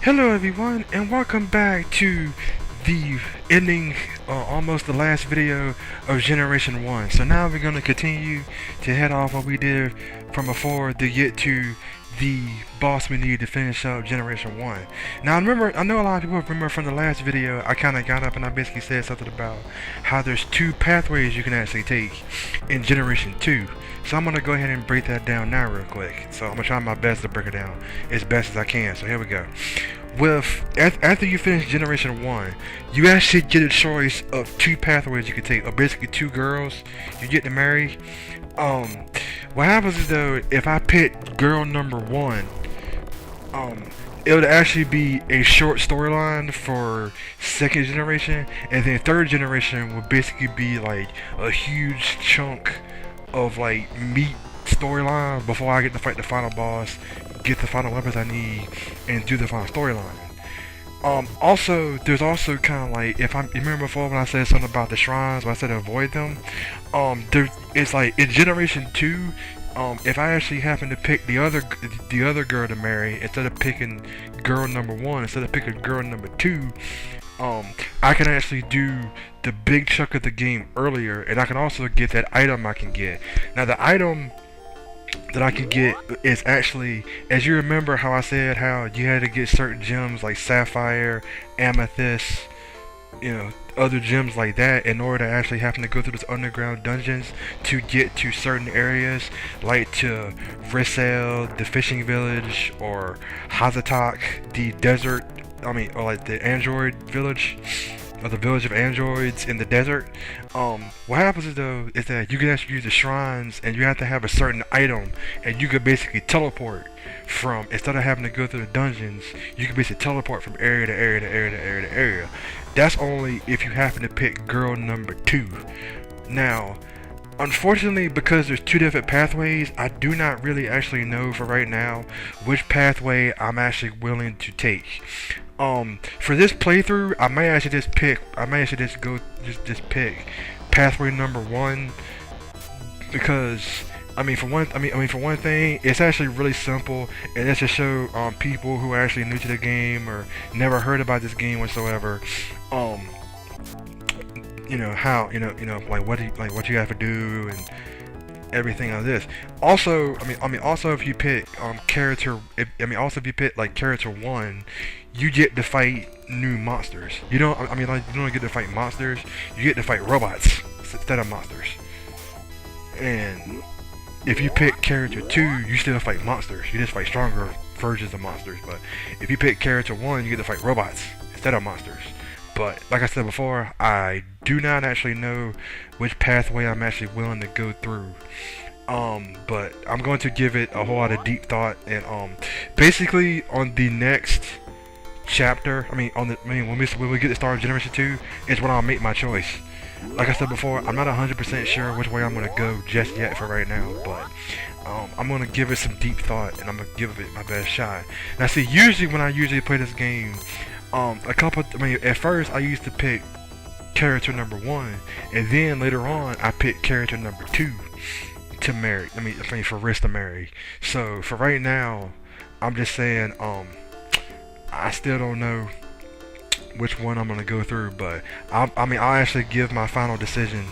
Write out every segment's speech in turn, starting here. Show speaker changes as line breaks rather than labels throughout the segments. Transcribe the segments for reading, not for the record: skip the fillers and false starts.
Hello everyone and welcome back to the ending, almost the last video of Generation 1. So now we're going to continue to head off what we did from before to get to the boss we need to finish up Generation 1. Now I know a lot of people remember from the last video, I kind of got up and I basically said something about how there's two pathways you can actually take in Generation 2. So I'm going to go ahead and break that down now real quick. So I'm going to try my best to break it down as best as I can. So here we go. After you finish Generation 1, you actually get a choice of two pathways you can take, or basically two girls you get to marry. What happens is though, if I pick girl number 1, it would actually be a short storyline for second generation, and then third generation would basically be like a huge chunk of like meat storyline before I get to fight the final boss, get the final weapons I need, and do the final storyline. Also, there's also kind of like, if you remember before when I said something about the shrines, when I said avoid them, it's like in Generation 2, if I actually happen to pick the other girl to marry, instead of picking girl number 1, instead of picking girl number 2, I can actually do the big chunk of the game earlier, and I can also get that item I can get. Now the item that I can get is actually, as you remember how I said how you had to get certain gems like sapphire, amethyst, other gems like that in order to actually happen to go through those underground dungeons to get to certain areas, like to Rissel, the fishing village, or Hazatok, the desert, or like the android village, or the village of androids in the desert. What happens is though is that you can actually use the shrines, and you have to have a certain item, and you could basically teleport from, instead of having to go through the dungeons, you can basically teleport from area to area to area to area to area. That's only if you happen to pick girl number 2. Now, unfortunately, because there's two different pathways, I do not really actually know for right now which pathway I'm actually willing to take. For this playthrough, I may actually just pick pathway number 1, because for one thing, it's actually really simple, and it's to show people who are actually new to the game or never heard about this game whatsoever, how like what you have to do and everything of this. Also, also if you pick if you pick like character 1, you get to fight new monsters. You don't get to fight monsters, you get to fight robots instead of monsters. And if you pick character 2, you still fight monsters. You just fight stronger versions of monsters. But if you pick character 1, you get to fight robots instead of monsters. But like I said before, I do not actually know which pathway I'm actually willing to go through. But I'm going to give it a whole lot of deep thought, and basically on the next chapter, when we get to start Generation 2, is when I'll make my choice. Like I said before, I'm not 100% sure which way I'm going to go just yet for right now, but I'm going to give it some deep thought, and I'm going to give it my best shot. Now see, usually when I play this game, at first I used to pick character number 1, and then later on I picked character number 2 to marry, for Riz to marry. So for right now, I'm just saying, I still don't know which one I'm gonna go through, but I'll actually give my final decision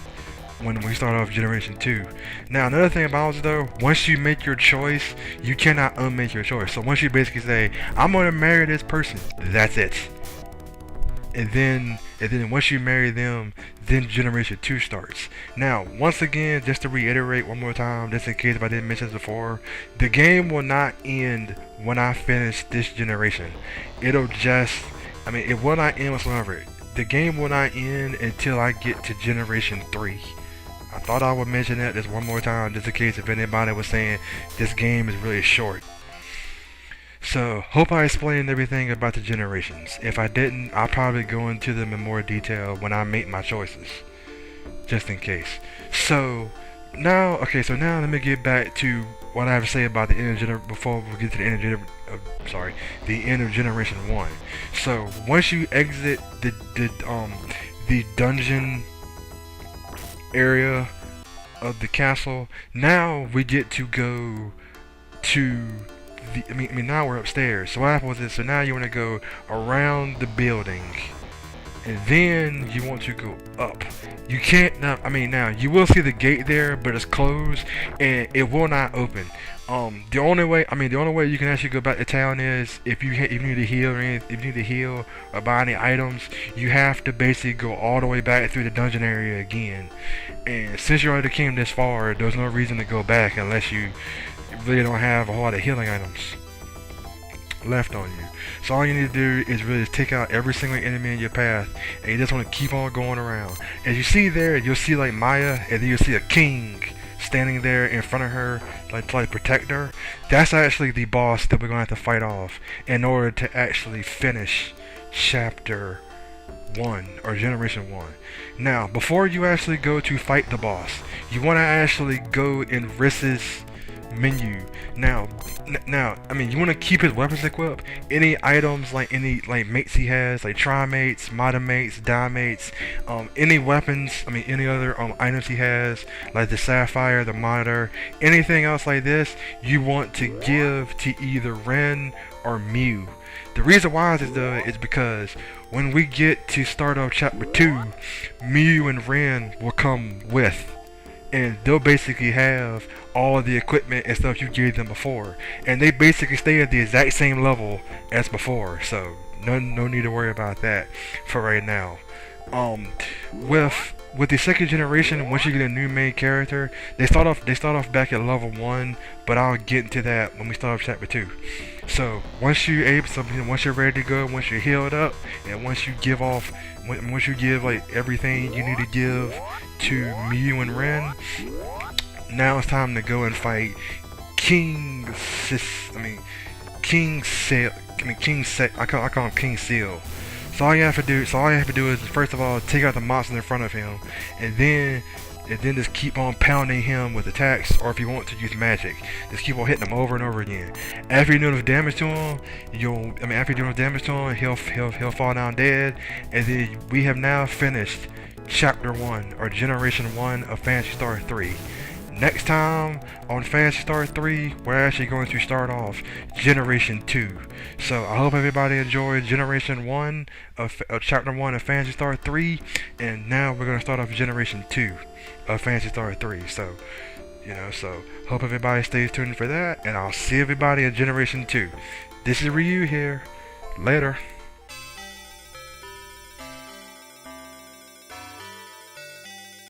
when we start off Generation 2. Now another thing about it though, once you make your choice, you cannot unmake your choice. So once you basically say, I'm gonna marry this person, that's it. And then once you marry them, then Generation 2 starts. Now, once again, just to reiterate one more time, just in case if I didn't mention this before, the game will not end when I finish this generation. It'll just, it will not end whatsoever. The game will not end until I get to Generation 3. I thought I would mention that just one more time, just in case if anybody was saying this game is really short. So, hope I explained everything about the generations. If I didn't, I'll probably go into them in more detail when I make my choices, just in case. So now let me get back to what I have to say about the end of before we get to the end of the end of Generation 1. So once you exit the dungeon area of the castle, now we get to go to now we're upstairs. So what happens is, so now you want to go around the building, and then you want to go up. You can't now. Now you will see the gate there, but it's closed and it will not open. The only way you can actually go back to town is if you need to heal or buy any items. You have to basically go all the way back through the dungeon area again. And since you already came this far, there's no reason to go back unless you really don't have a whole lot of healing items left on you. So all you need to do is really just take out every single enemy in your path, and you just want to keep on going around. As you see there, you'll see like Maya, and then you'll see a king standing there in front of her, like to protect her. That's actually the boss that we're gonna have to fight off in order to actually finish chapter 1 or generation 1. Now, before you actually go to fight the boss, you want to actually go in Riss's menu. Now, you want to keep his weapons equipped. Any items, like any mates he has, like tri-mates, mates, die-mates, any weapons, any other items he has, like the sapphire, the monitor, anything else like this, you want to give to either Ren or Mew. The reason why is because when we get to start off chapter 2, Mew and Ren will come with, and they'll basically have all of the equipment and stuff you gave them before, and they basically stay at the exact same level as before, so no need to worry about that for right now. With the second generation, once you get a new main character, they start off back at level 1, but I'll get into that when we start off chapter 2. So once you're ready to go, once you're healed up, and once you give like everything you need to give to Mew and Ren, now it's time to go and fight King Seal. I call him King Seal. So all you have to do is first of all take out the monster in front of him, and then just keep on pounding him with attacks, or if you want to use magic, just keep on hitting him over and over again. After you do enough damage to him, he'll fall down dead, and then we have now finished chapter 1 or generation 1 of Phantasy Star 3. Next time on Phantasy Star 3, we're actually going to start off Generation 2. So I hope everybody enjoyed Generation 1 of Chapter 1 of Phantasy Star 3, and now we're going to start off Generation 2 of Phantasy Star 3. So, hope everybody stays tuned for that, and I'll see everybody in Generation 2. This is Ryu here. Later.